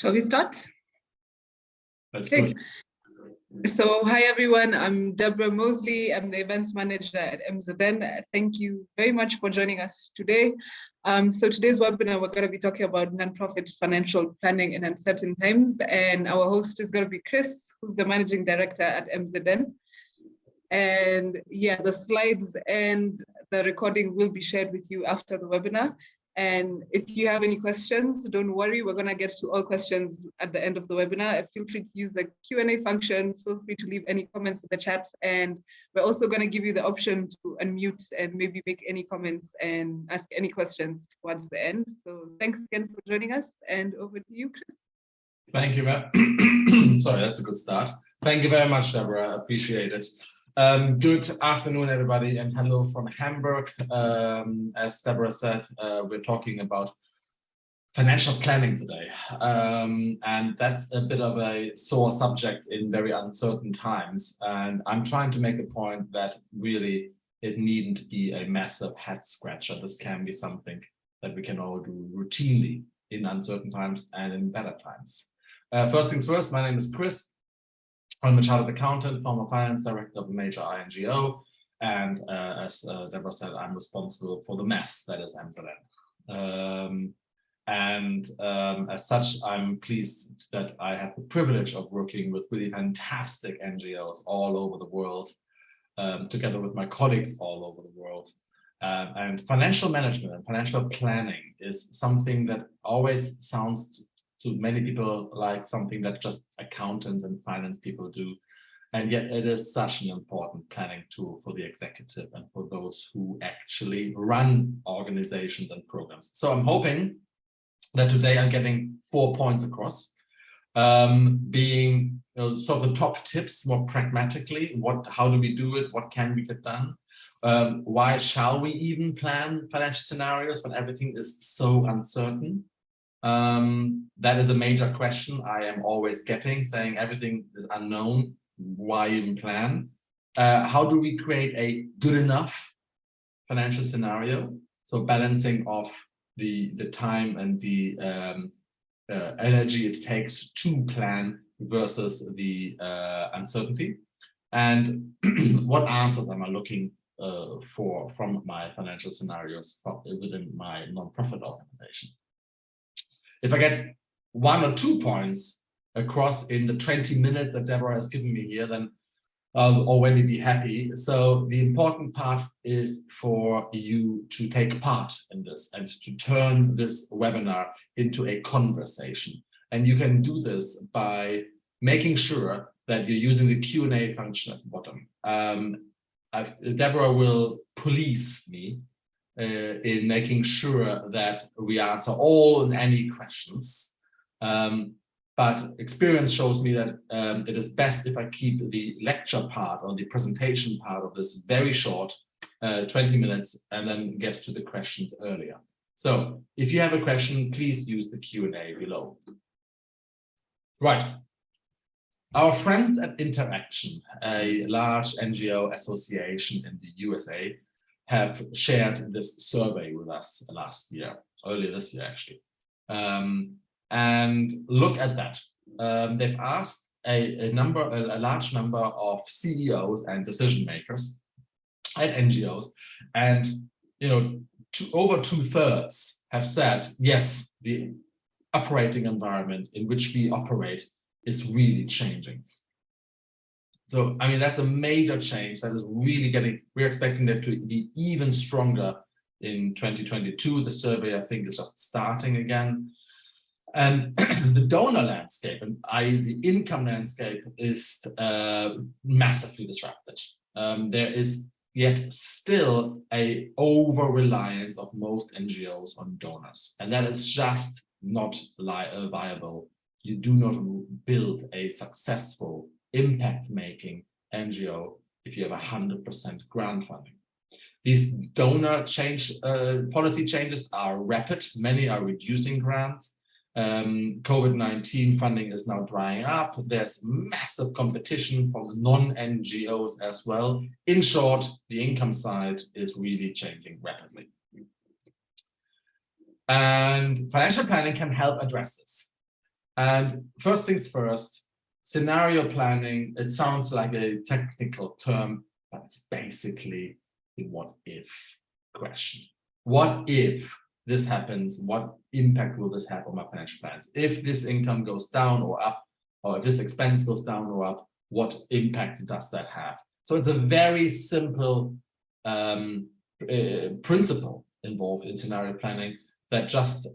Shall we start? Let's Okay. do it. So hi everyone, I'm Deborah Mosley. I'm the events manager at MZN. Thank you very much for joining us today. So today's webinar, we're going to be talking about nonprofit financial planning in uncertain times. And our host is going to be Chris, who's the managing director at MZN. And yeah, the slides and the recording will be shared with you after the webinar. And if you have any questions, don't worry, we're going to get to all questions at the end of the webinar. Feel free to use the Q&A function. Feel free to leave any comments in the chat. And we're also going to give you the option to unmute and maybe make any comments and ask any questions towards the end. So thanks again for joining us, and over to you, Chris. Thank you. Sorry, that's a good start. Thank you very much, Deborah. Appreciate it. Good afternoon, everybody, and hello from Hamburg. As Deborah said, we're talking about financial planning today. And that's a bit of a sore subject in very uncertain times. And I'm trying to make a point that really it needn't be a massive head scratcher. This can be something that we can all do routinely in uncertain times and in better times. First things first, my name is Chris. I'm a chartered accountant, former finance director of a major INGO, and as Deborah said, I'm responsible for the mess that is MZN. As such, I'm pleased that I have the privilege of working with really fantastic NGOs all over the world, together with my colleagues all over the world. And financial management and financial planning is something that always sounds to many people like something that just accountants and finance people do. And yet it is such an important planning tool for the executive and for those who actually run organizations and programs. So I'm hoping that today I'm getting 4 points across, being sort of the top tips more pragmatically. How do we do it? What can we get done? Why shall we even plan financial scenarios when everything is so uncertain? That is a major question I am always getting, saying everything is unknown, why even plan? How do we create a good enough financial scenario? So balancing off the time and the energy it takes to plan versus the uncertainty. And what answers am I looking for from my financial scenarios within my nonprofit organization? If I get 1 or 2 points across in the 20 minutes that Deborah has given me here, then I'll already be happy. So the important part is for you to take part in this and to turn this webinar into a conversation. And you can do this by making sure that you're using the Q&A function at the bottom. Deborah will police me in making sure that we answer all and any questions. But experience shows me that it is best if I keep the lecture part or the presentation part of this very short, 20 minutes, and then get to the questions earlier. So if you have a question, please use the Q&A below. Right. Our friends at Interaction, a large NGO association in the USA, have shared this survey with us earlier this year actually. And look at that. They've asked a large number of CEOs and decision makers at NGOs, and over 2/3 have said yes, the operating environment in which we operate is really changing. So, I mean, that's a major change that is really we're expecting that to be even stronger in 2022. The survey, I think, is just starting again. And the donor landscape, and the income landscape, is massively disrupted. There is yet still a over-reliance of most NGOs on donors, and that is just not viable. You do not build a successful impact-making NGO if you have 100% grant funding. These donor policy changes are rapid. Many are reducing grants. COVID-19 funding is now drying up. There's massive competition from non-NGOs as well. In short, the income side is really changing rapidly. And financial planning can help address this. And first things first, scenario planning, it sounds like a technical term, but it's basically the what if question. What if this happens? What impact will this have on my financial plans? If this income goes down or up, or if this expense goes down or up, what impact does that have? So it's a very simple principle involved in scenario planning that just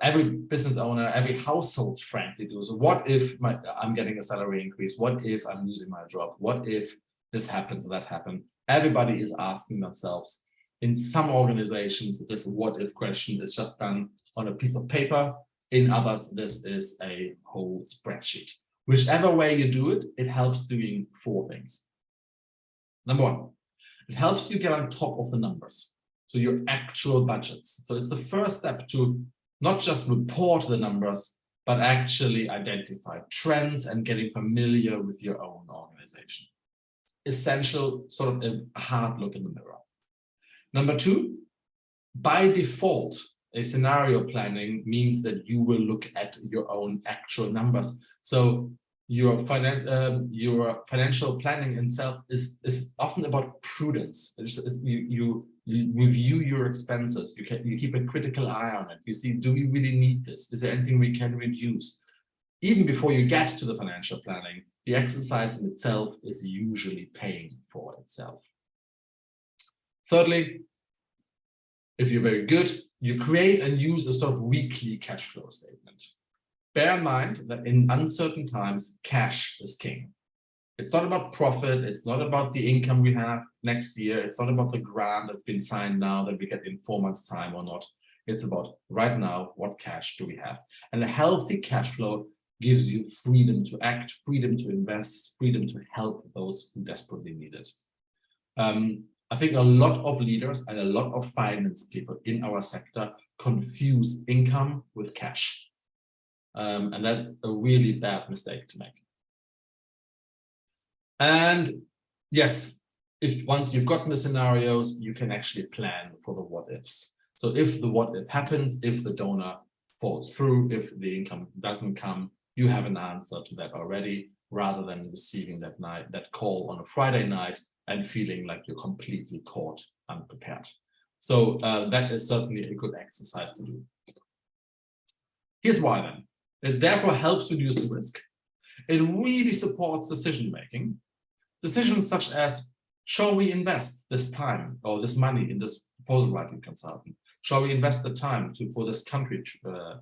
every business owner, every household, frankly, do. So what if I'm getting a salary increase? What if I'm losing my job? What if this happens or that happens? Everybody is asking themselves. In some organizations, this what if question is just done on a piece of paper. In others, this is a whole spreadsheet. Whichever way you do it, it helps doing 4 things. Number 1, it helps you get on top of the numbers. So your actual budgets. So it's the first step to not just report the numbers, but actually identify trends and getting familiar with your own organization. Essential, sort of a hard look in the mirror. Number 2, by default, a scenario planning means that you will look at your own actual numbers. So your financial planning itself is often about prudence. You review your expenses. You keep a critical eye on it. You see, do we really need this? Is there anything we can reduce? Even before you get to the financial planning, the exercise in itself is usually paying for itself. Thirdly, if you're very good, you create and use a sort of weekly cash flow statement. Bear in mind that in uncertain times, cash is king. It's not about profit. It's not about the income we have next year. It's not about the grant that's been signed now that we get in 4 months' time or not. It's about right now, what cash do we have? And a healthy cash flow gives you freedom to act, freedom to invest, freedom to help those who desperately need it. I think a lot of leaders and a lot of finance people in our sector confuse income with cash. And that's a really bad mistake to make. And yes, once you've gotten the scenarios, you can actually plan for the what ifs. So if the what if happens, if the donor falls through, if the income doesn't come, you have an answer to that already, rather than receiving that call on a Friday night and feeling like you're completely caught unprepared. So that is certainly a good exercise to do. Here's why then. It therefore helps reduce the risk. It really supports decision-making. Decisions such as, shall we invest this time or this money in this proposal writing consultant? Shall we invest the time for this country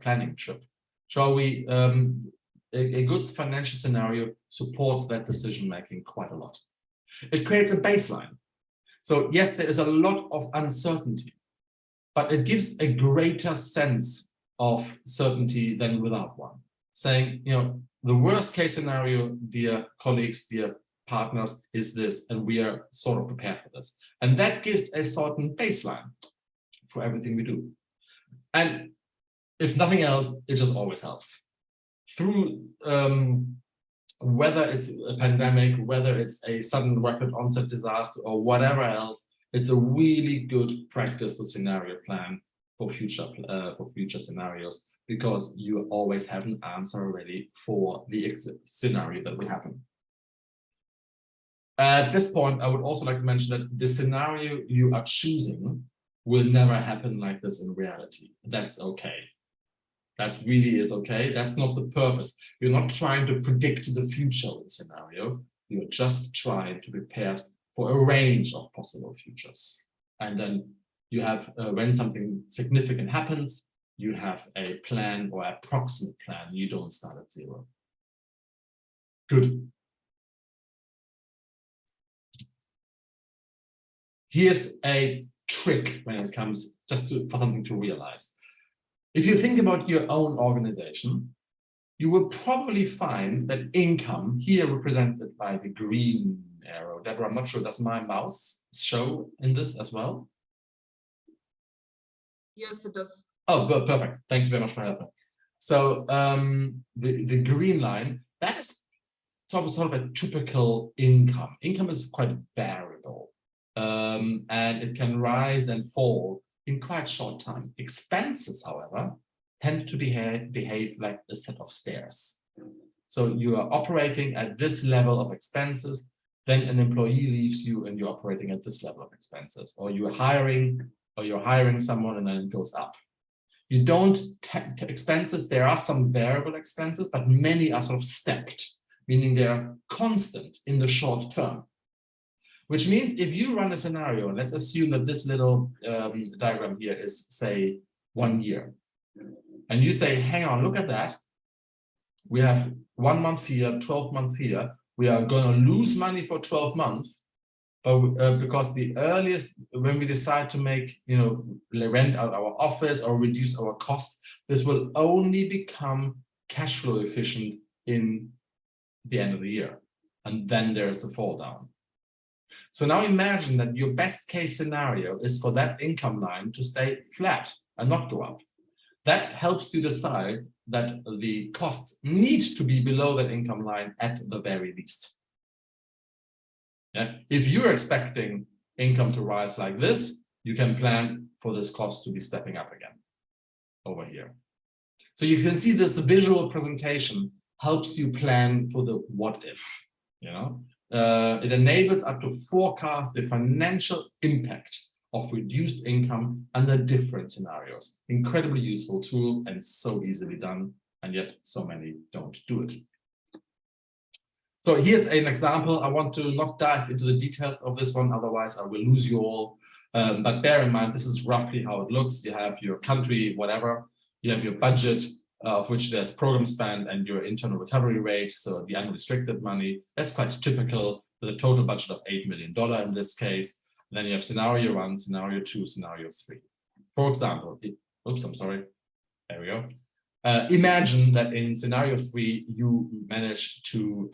planning trip? Shall we, a good financial scenario supports that decision-making quite a lot. It creates a baseline. So yes, there is a lot of uncertainty, but it gives a greater sense of certainty than without one. Saying, the worst case scenario, dear colleagues, dear partners, is this, and we are sort of prepared for this. And that gives a certain baseline for everything we do. And if nothing else, it just always helps. Through whether it's a pandemic, whether it's a sudden rapid onset disaster or whatever else, it's a really good practice to scenario plan for future scenarios, because you always have an answer ready for the scenario that will happen. At this point, I would also like to mention that the scenario you are choosing will never happen like this in reality. That's okay. That really is okay. That's not the purpose. You're not trying to predict the future with scenario. You're just trying to prepare for a range of possible futures. And then you have, when something significant happens, you have a plan or approximate plan. You don't start at 0. Good. Here's a trick when it comes for something to realize. If you think about your own organization, you will probably find that income, here represented by the green arrow. Deborah, I'm not sure, does my mouse show in this as well? Yes, it does. Oh, good, perfect. Thank you very much for helping. So the green line, that is sort of a typical income. Income is quite variable, and it can rise and fall in quite short time. Expenses, however, tend to behave like a set of stairs. So you are operating at this level of expenses, then an employee leaves you and you're operating at this level of expenses, or you're hiring someone and then it goes up. You don't expenses, there are some variable expenses, but many are sort of stepped, meaning they are constant in the short term. Which means if you run a scenario, and let's assume that this little diagram here is, say, 1 year. And you say, hang on, look at that. We have 1 month here, 12-month here. We are going to lose money for 12 months, but because the earliest, when we decide to make, rent out our office or reduce our costs, this will only become cash flow efficient in the end of the year. And then there's a fall down. So now imagine that your best case scenario is for that income line to stay flat and not go up. That helps you decide that the costs need to be below that income line at the very least. Yeah? If you're expecting income to rise like this, you can plan for this cost to be stepping up again over here. So you can see this visual presentation helps you plan for the what if, It enables us to forecast the financial impact of reduced income under different scenarios. Incredibly useful tool and so easily done, and yet so many don't do it. So here's an example. I want to not dive into the details of this one, otherwise I will lose you all. But bear in mind, this is roughly how it looks. You have your country, whatever. You have your budget, of which there's program spend and your internal recovery rate, so the unrestricted money. That's quite typical with a total budget of $8 million in this case. And then you have scenario 1, scenario 2, scenario 3. For example, oops, I'm sorry. There we go. Imagine that in scenario 3, you manage to,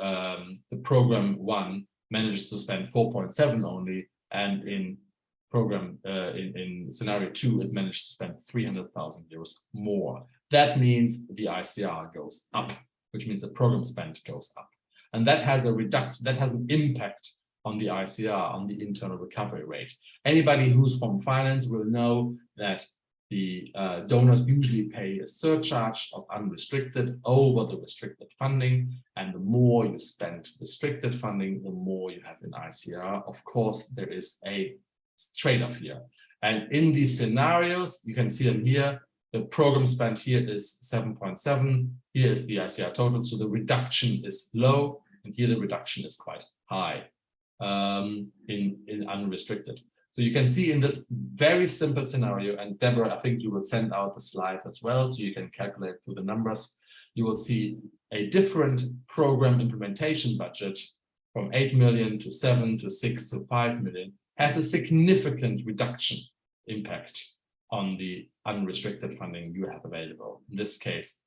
the program 1 manages to spend 4.7 only, and in program, in scenario 2, it managed to spend 300,000 euros more. That means the ICR goes up, which means the program spend goes up. And that has a reduction, that has an impact on the ICR, on the internal recovery rate. Anybody who's from finance will know that the donors usually pay a surcharge of unrestricted over the restricted funding. And the more you spend restricted funding, the more you have in ICR. Of course, there is a trade-off here. And in these scenarios, you can see them here. The program spend here is 7.7. Here is the ICR total. So the reduction is low, and here the reduction is quite high in unrestricted. So you can see in this very simple scenario, and Deborah, I think you will send out the slides as well, so you can calculate through the numbers. You will see a different program implementation budget from 8 million to 7 to 6 to 5 million has a significant reduction impact on the unrestricted funding you have available. In this case,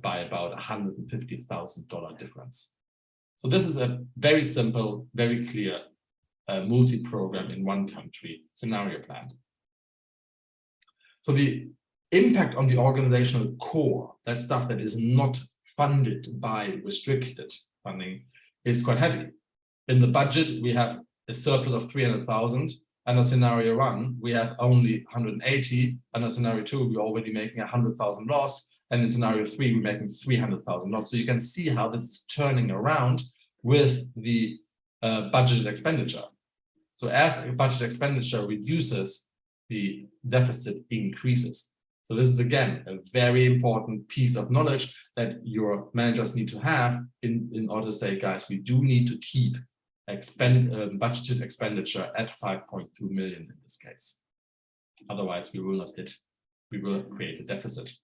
by about $150,000 difference. So this is a very simple, very clear multi-program in one country scenario plan. So the impact on the organizational core, that stuff that is not funded by restricted funding, is quite heavy. In the budget, we have a surplus of 300,000. Under scenario 1, we have only 180. Under scenario 2, we're already making 100,000 loss. And in scenario 3, we're making 300,000 loss. So you can see how this is turning around with the budgeted expenditure. So as the budget expenditure reduces, the deficit increases. So this is, again, a very important piece of knowledge that your managers need to have in order to say, guys, we do need to keep budgeted expenditure at 5.2 million in this case. Otherwise, we will not hit, we will create a deficit.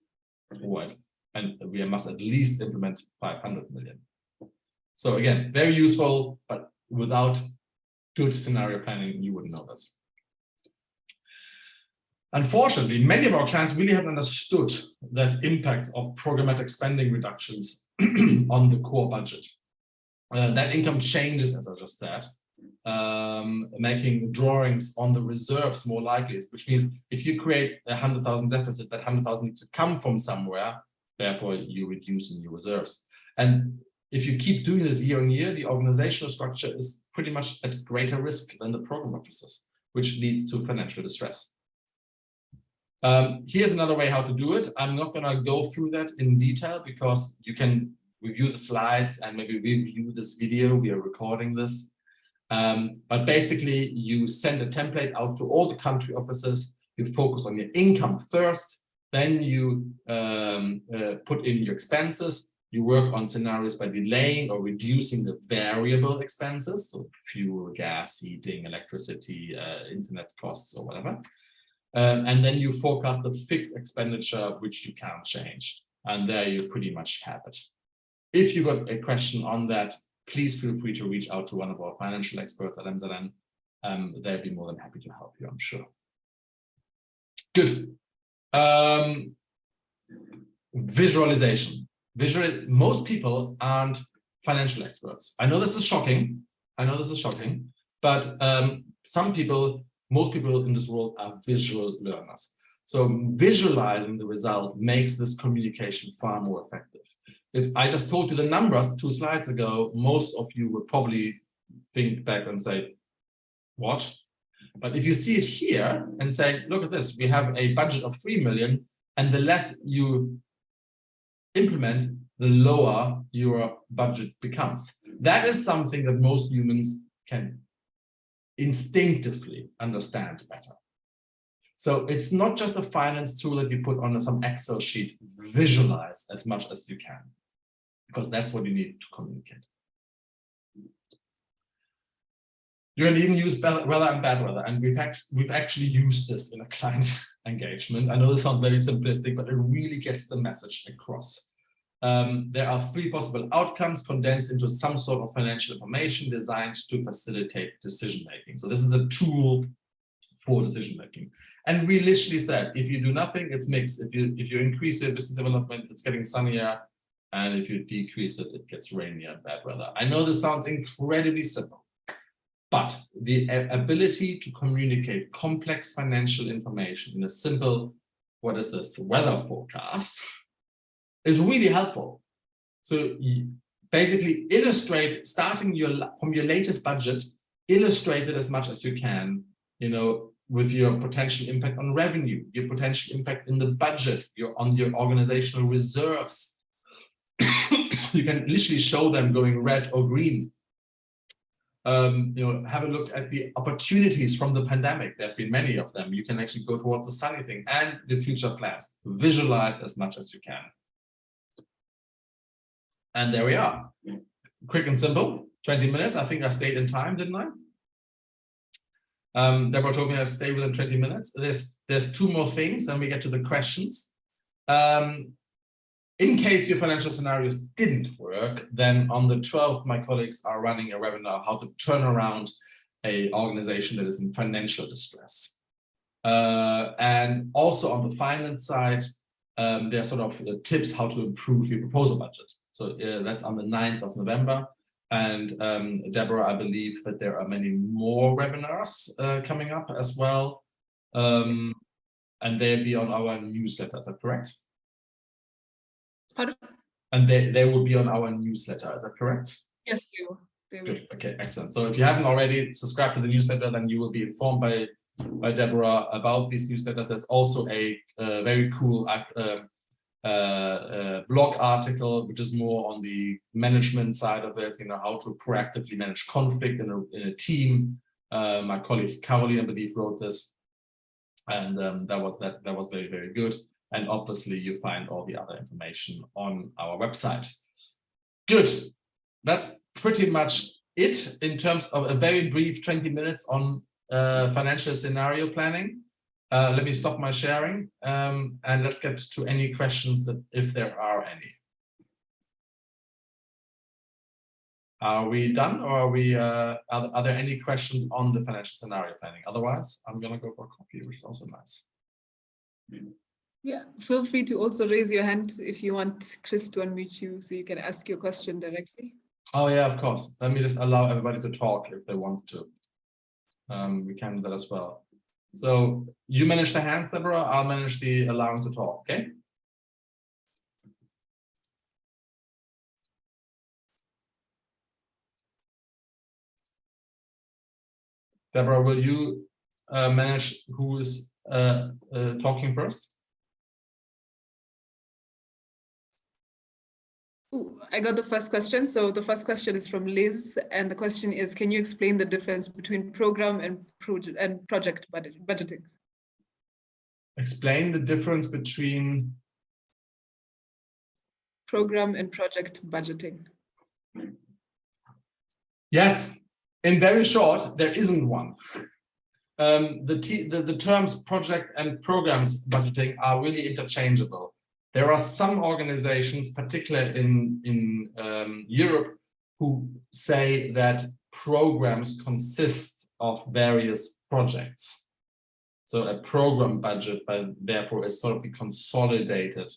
And we must at least implement 500 million. So again, very useful, but without good scenario planning, you wouldn't know this. Unfortunately, many of our clients really haven't understood that impact of programmatic spending reductions on the core budget. That income changes, as I just said, making drawings on the reserves more likely, which means if you create a 100,000 deficit, that 100,000 needs to come from somewhere, therefore you reduce in your reserves. And if you keep doing this year on year, the organizational structure is pretty much at greater risk than the program officers, which leads to financial distress. Here's another way how to do it. I'm not going to go through that in detail because you can review the slides and maybe review this video. We are recording this. But basically, you send a template out to all the country offices. You focus on your income first. Then you put in your expenses. You work on scenarios by delaying or reducing the variable expenses, so fuel, gas, heating, electricity, internet costs, or whatever. And then you forecast the fixed expenditure, which you can't change. And there you pretty much have it. If you got a question on that, please feel free to reach out to one of our financial experts at MZN. They'll be more than happy to help you, I'm sure. Good. Visualization. Most people aren't financial experts. I know this is shocking. But most people in this world are visual learners. So visualizing the result makes this communication far more effective. If I just told you the numbers 2 slides ago, most of you would probably think back and say, what? But if you see it here and say, look at this, we have a budget of 3 million, and the less you implement, the lower your budget becomes. That is something that most humans can instinctively understand better. So it's not just a finance tool that you put on some Excel sheet. Visualize as much as you can, because that's what you need to communicate. You can even use weather and bad weather, and we've actually used this in a client engagement. I know this sounds very simplistic, but it really gets the message across. There are 3 possible outcomes condensed into some sort of financial information designed to facilitate decision-making. So this is a tool for decision-making. And we literally said, if you do nothing, it's mixed. If you increase your business development, it's getting sunnier. And if you decrease it, it gets rainier and bad weather. I know this sounds incredibly simple, but the ability to communicate complex financial information in a simple, what is this, weather forecast, is really helpful. So basically illustrate, starting from your latest budget, illustrate it as much as you can, with your potential impact on revenue, your potential impact in the budget, on your organizational reserves. You can literally show them going red or green. Have a look at the opportunities from the pandemic. There have been many of them. You can actually go towards the sunny thing and the future plans. Visualize as much as you can. And there we are. Quick and simple, 20 minutes. I think I stayed in time, didn't I? Deborah told me I'd stay within 20 minutes. There's 2 more things, and we get to the questions. In case your financial scenarios didn't work, then on the 12th, my colleagues are running a webinar, how to turn around an organization that is in financial distress. And also on the finance side, there are sort of tips how to improve your proposal budget. So that's on the 9th of November. And Deborah, I believe that there are many more webinars coming up as well. And they'll be on our newsletter, is that correct? Pardon? And they will be on our newsletter, is that correct? Yes, they will. Good, okay, excellent. So if you haven't already subscribed to the newsletter, then you will be informed by Deborah about these newsletters. There's also a very cool blog article, which is more on the management side of it, how to proactively manage conflict in a team. My colleague Caroline, I believe, wrote this, and that was very, very good. And obviously, you find all the other information on our website. Good. That's pretty much it in terms of a very brief 20 minutes on financial scenario planning. Let me stop my sharing and let's get to any questions if there are any. Are we done, or are there any questions on the financial scenario planning? Otherwise, I'm going to go for coffee, which is also nice. Yeah, feel free to also raise your hand if you want Chris to unmute you so you can ask your question directly. Oh yeah, of course. Let me just allow everybody to talk if they want to. We can do that as well. So you manage the hands, Deborah. I'll manage the allowing to talk, okay? Deborah, will you manage who is talking first? Ooh, I got the first question. So the first question is from Liz, and the question is, can you explain the difference between program and project budgeting? Explain the difference between program and project budgeting. Yes, in very short, there isn't one. The terms project and programs budgeting are really interchangeable. There are some organizations, particularly in Europe, who say that programs consist of various projects. So a program budget, but therefore is sort of the consolidated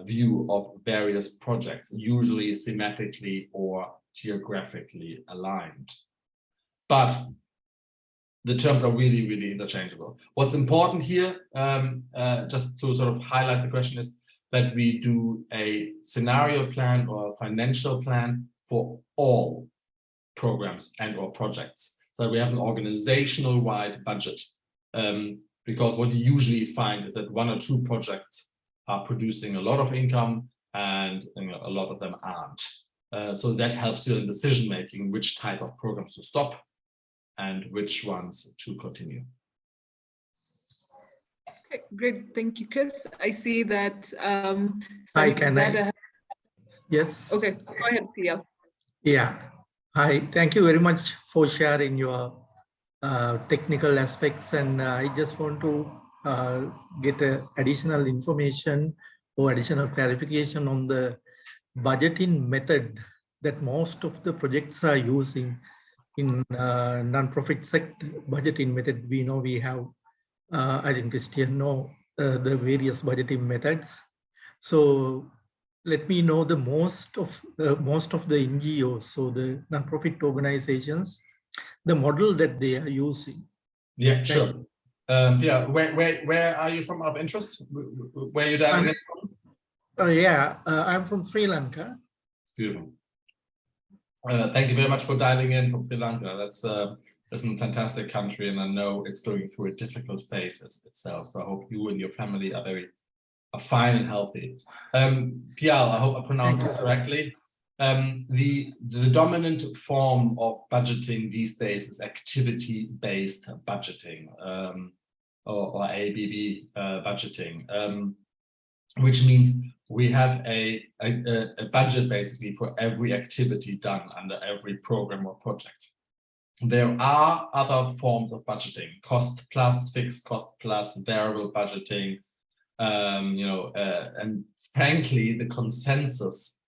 view of various projects, usually thematically or geographically aligned. But the terms are really, really interchangeable. What's important here, just to sort of highlight the question, is that we do a scenario plan or a financial plan for all programs and or projects. So we have an organizational-wide budget, because what you usually find is that one or two projects are producing a lot of income and a lot of them aren't. So that helps you in decision-making, which type of programs to stop and which ones to continue. Okay, great, thank you, Chris. I see that Hi, can I? Yes. Okay, go ahead, PL. Yeah. Hi, thank you very much for sharing your technical aspects, and I just want to get additional information or additional clarification on the budgeting method that most of the projects are using in non-profit sector. Budgeting method, we know we have, I think Christian know the various budgeting methods. So let me know the most of the NGOs, so the non-profit organizations, the model that they are using. Yeah, sure. Yeah, where are you from out of interest? Where are you dialing in from? Yeah, I'm from Sri Lanka. Beautiful. Thank you very much for dialing in from Sri Lanka. That's a fantastic country, and I know it's going through a difficult phase itself. So I hope you and your family are fine and healthy. Pial, I hope I pronounced it correctly. The dominant form of budgeting these days is activity-based budgeting, or ABB budgeting, which means we have a budget basically for every activity done under every program or project. There are other forms of budgeting: cost plus, fixed cost plus, variable budgeting. And frankly, the consensus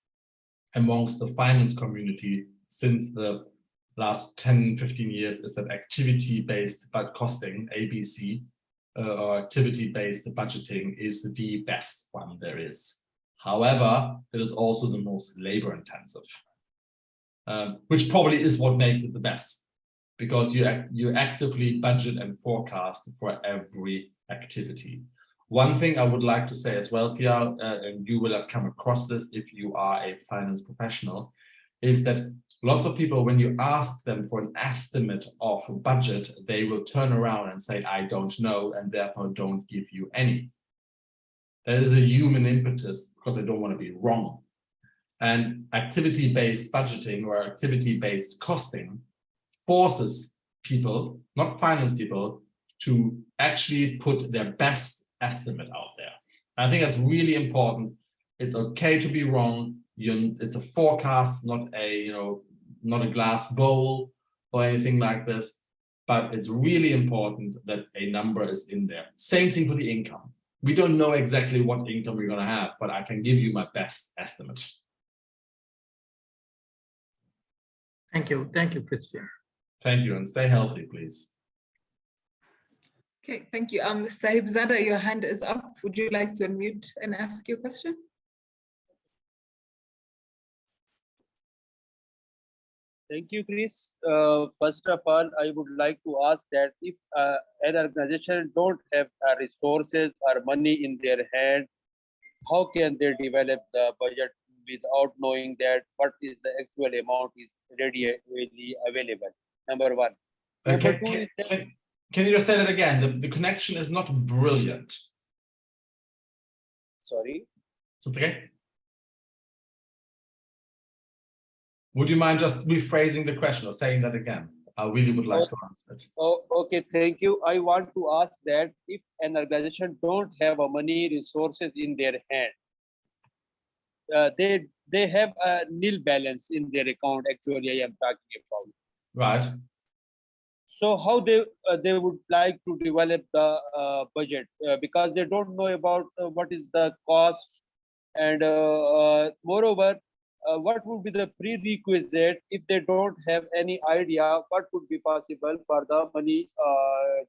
amongst the finance community since the last 10-15 years is that activity-based costing, ABC, or activity-based budgeting is the best one there is. However, it is also the most labor-intensive, which probably is what makes it the best, because you actively budget and forecast for every activity. One thing I would like to say as well, Pierre, and you will have come across this if you are a finance professional, is that lots of people, when you ask them for an estimate of a budget, they will turn around and say, I don't know, and therefore don't give you any. There is a human impetus because they don't want to be wrong. And activity-based budgeting or activity-based costing forces people, not finance people, to actually put their best estimate out there. I think that's really important. It's okay to be wrong. It's a forecast, not a glass bowl or anything like this, but it's really important that a number is in there. Same thing for the income. We don't know exactly what income we're going to have, but I can give you my best estimate. Thank you, Christian. Thank you, and stay healthy, please. Okay, thank you. Sahib Zada, your hand is up. Would you like to unmute and ask your question? Thank you, Chris. First of all, I would like to ask that if an organization don't have resources or money in their hand, how can they develop the budget without knowing that what is the actual amount is readily available? Number one. Number two is that, Can you just say that again? The connection is not brilliant. Sorry. Okay. Would you mind just rephrasing the question or saying that again? I really would like to answer it. Oh, okay, thank you. I want to ask that if an organization don't have a money resources in their hand, they have a nil balance in their account. Actually, I am talking about. Right. So how they would like to develop the budget because they don't know about what is the cost, and moreover, what would be the prerequisite if they don't have any idea what would be possible for the money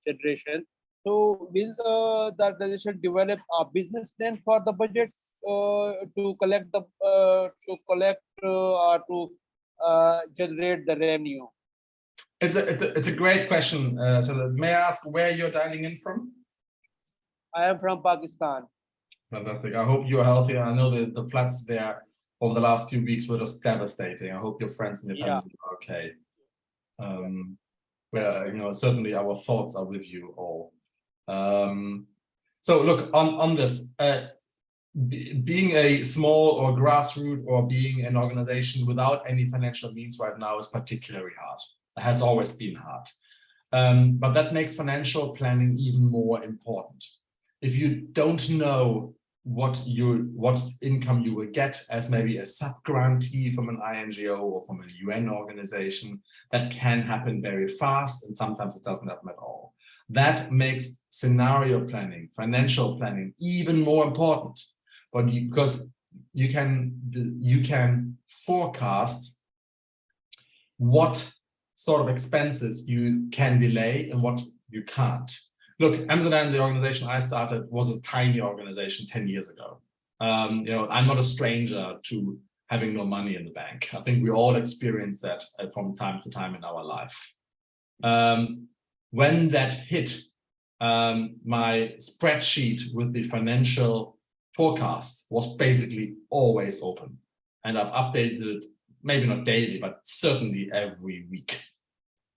generation. So will the organization develop a business plan for the budget to collect the or to generate the revenue? It's a great question. So may I ask where you're dialing in from? I am from Pakistan. Fantastic. I hope you're healthy. I know that the floods there over the last few weeks were just devastating. I hope your friends and your family are okay. Well, certainly our thoughts are with you all. So look, on this, being a small or grassroots or being an organization without any financial means right now is particularly hard. It has always been hard. But that makes financial planning even more important. If you don't know what income you will get as maybe a sub-grantee from an INGO or from a UN organization, that can happen very fast, and sometimes it doesn't happen at all. That makes scenario planning, financial planning even more important, because you can forecast what sort of expenses you can delay and what you can't. Look, Amsterdam, the organization I started, was a tiny organization 10 years ago. I'm not a stranger to having no money in the bank. I think we all experience that from time to time in our life. When that hit, my spreadsheet with the financial forecast was basically always open. And I've updated it, maybe not daily, but certainly every week,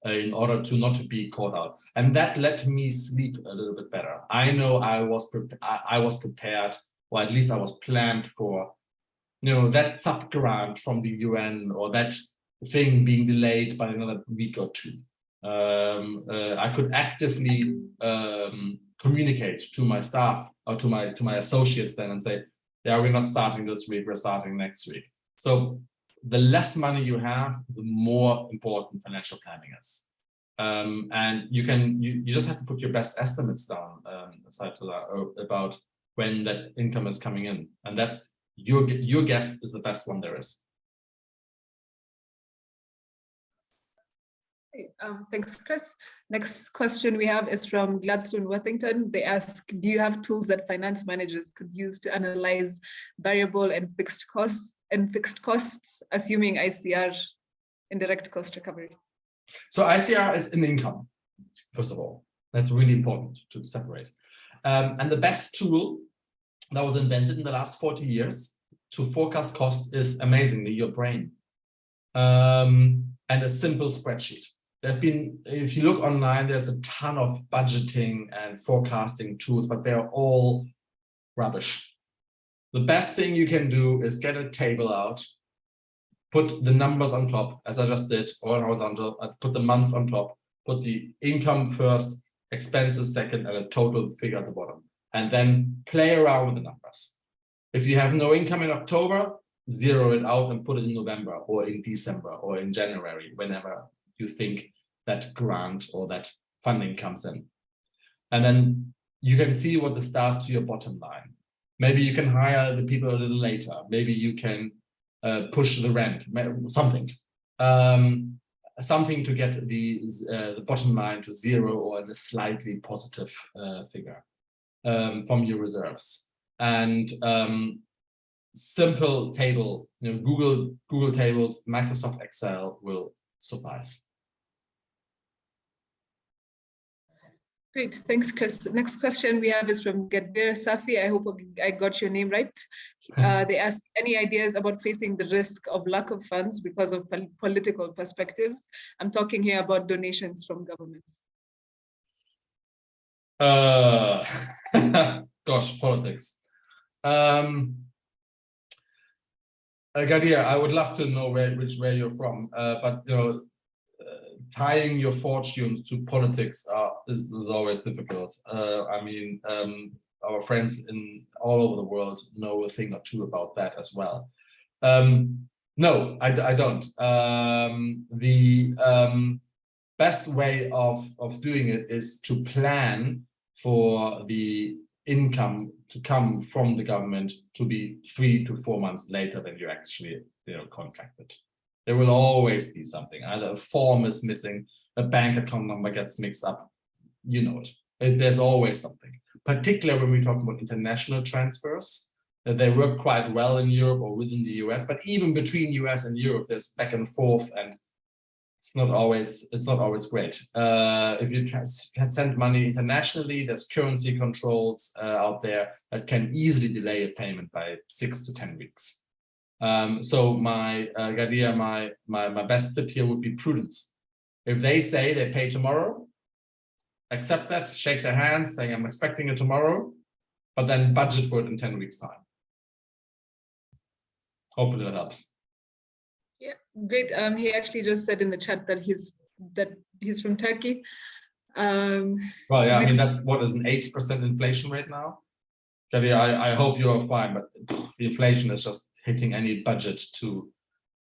in order to not to be caught out. And that let me sleep a little bit better. I know I was prepared, or at least I was planned for, that sub-grant from the UN or that thing being delayed by another week or two. I could actively communicate to my staff or to my associates then and say, yeah, we're not starting this week, we're starting next week. So the less money you have, the more important financial planning is. And you just have to put your best estimates down about when that income is coming in. And that's your guess is the best one there is. Thanks, Chris. Next question we have is from Gladstone Worthington. They ask, do you have tools that finance managers could use to analyze variable and fixed costs, assuming ICR, indirect cost recovery? So ICR is an income, first of all. That's really important to separate. And the best tool that was invented in the last 40 years to forecast cost is amazingly your brain. And a simple spreadsheet. If you look online, there's a ton of budgeting and forecasting tools, but they're all rubbish. The best thing you can do is get a table out, put the numbers on top, as I just did, or horizontal, put the month on top, put the income first, expenses second, and a total figure at the bottom, and then play around with the numbers. If you have no income in October, zero it out and put it in November or in December or in January, whenever you think that grant or that funding comes in. And then you can see what this does to your bottom line. Maybe you can hire the people a little later. Maybe you can push the rent, something. Something to get the bottom line to zero or in a slightly positive figure from your reserves. And simple table, Google Tables, Microsoft Excel will suffice. Great, thanks, Chris. Next question we have is from Gadir Safi. I hope I got your name right. They ask, any ideas about facing the risk of lack of funds because of political perspectives? I'm talking here about donations from governments. Gosh, politics. Gadir, I would love to know where you're from, but you know, tying your fortunes to politics is always difficult. I mean, our friends in all over the world know a thing or two about that as well. No, I don't. The best way of doing it is to plan for the income to come from the government to be 3 to 4 months later than you actually contracted. There will always be something. Either a form is missing, a bank account number gets mixed up. You know it. There's always something. Particularly when we talk about international transfers, they work quite well in Europe or within the US. But even between US and Europe, there's back and forth, and it's not always great. If you send money internationally, there's currency controls out there that can easily delay a payment by 6 to 10 weeks. So my Gadia, my best tip here would be prudence. If they say they pay tomorrow, accept that, shake their hands, saying I'm expecting it tomorrow, but then budget for it in 10 weeks' time. Hopefully that helps. Yeah, great. He actually just said in the chat that he's from Turkey. Well, yeah, I mean that's what is an 8% inflation rate now. Gadia, I hope you're fine, but the inflation is just hitting any budget to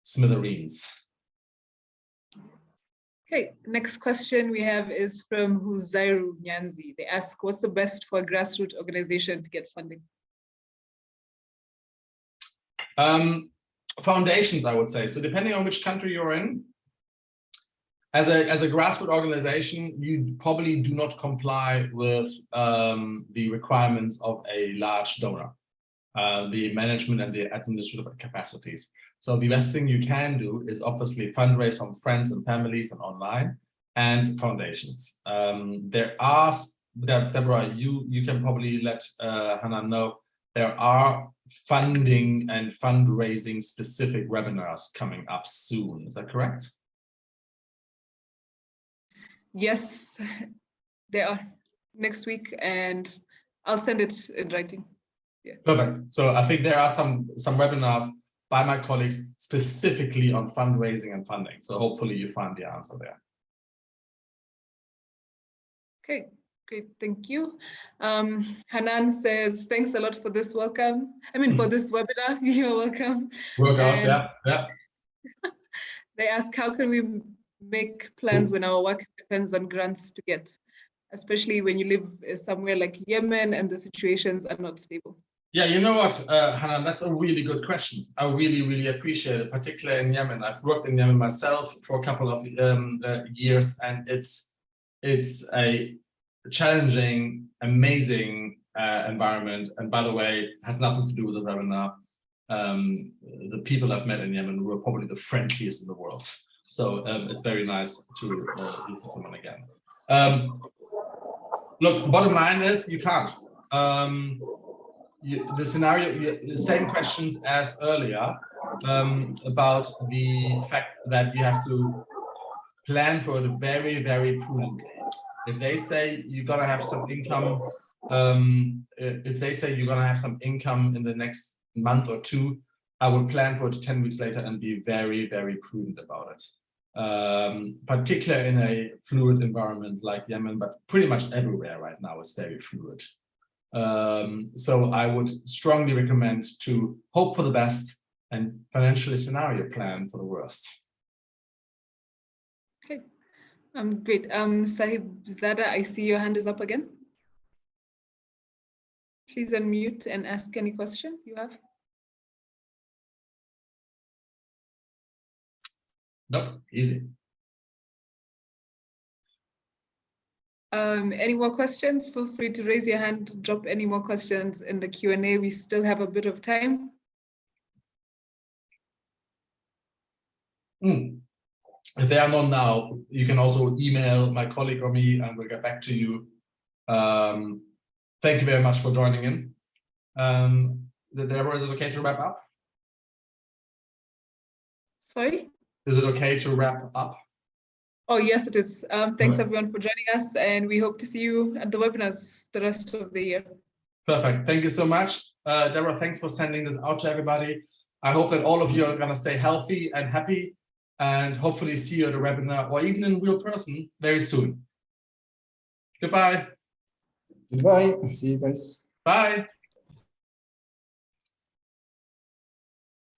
smithereens. Okay, next question we have is from Huzairu Nyanzi. They ask, what's the best for a grassroots organization to get funding? Foundations, I would say. So depending on which country you're in, as a grassroots organization, you probably do not comply with the requirements of a large donor, the management and the administrative capacities. So the best thing you can do is obviously fundraise from friends and families and online, and foundations. Deborah, you can probably let Hanan know, there are funding and fundraising specific webinars coming up soon. Is that correct? Yes, they are next week, and I'll send it in writing. Yeah. Perfect. So I think there are some webinars by my colleagues specifically on fundraising and funding. So hopefully you find the answer there. Okay, great, thank you. Hanan says, thanks a lot for this welcome. I mean, for this webinar, you're welcome. Yeah. They ask, how can we make plans when our work depends on grants to get, especially when you live somewhere like Yemen and the situations are not stable? Yeah, you know what, Hanan, that's a really good question. I really appreciate it, particularly in Yemen. I've worked in Yemen myself for a couple of years, and it's a challenging, amazing environment. And by the way, it has nothing to do with the webinar. The people I've met in Yemen were probably the friendliest in the world. So it's very nice to meet someone again. Look, bottom line is you can't. The scenario, the same questions as earlier about the fact that you have to plan for it very prudently. If they say you're gonna have some income, if they say you're gonna have some income in the next month or two, I would plan for it 10 weeks later and be very prudent about it. Particularly in a fluid environment like Yemen, but pretty much everywhere right now is very fluid. So I would strongly recommend to hope for the best and financially scenario plan for the worst. Okay, great. Sahib Zada, I see your hand is up again. Please unmute and ask any question you have. Nope, easy. Any more questions? Feel free to raise your hand, drop any more questions in the Q&A. We still have a bit of time. If there are none now, you can also email my colleague or me and we'll get back to you. Thank you very much for joining in. Deborah, is it okay to wrap up? Sorry? Is it okay to wrap up? Oh, yes, it is. Thanks Right. everyone for joining us, and we hope to see you at the webinars the rest of the year. Perfect. Thank you so much. Deborah, thanks for sending this out to everybody. I hope that all of you are going to stay healthy and happy, and hopefully see you at a webinar or even in real person very soon. Goodbye. Goodbye. See you guys. Bye.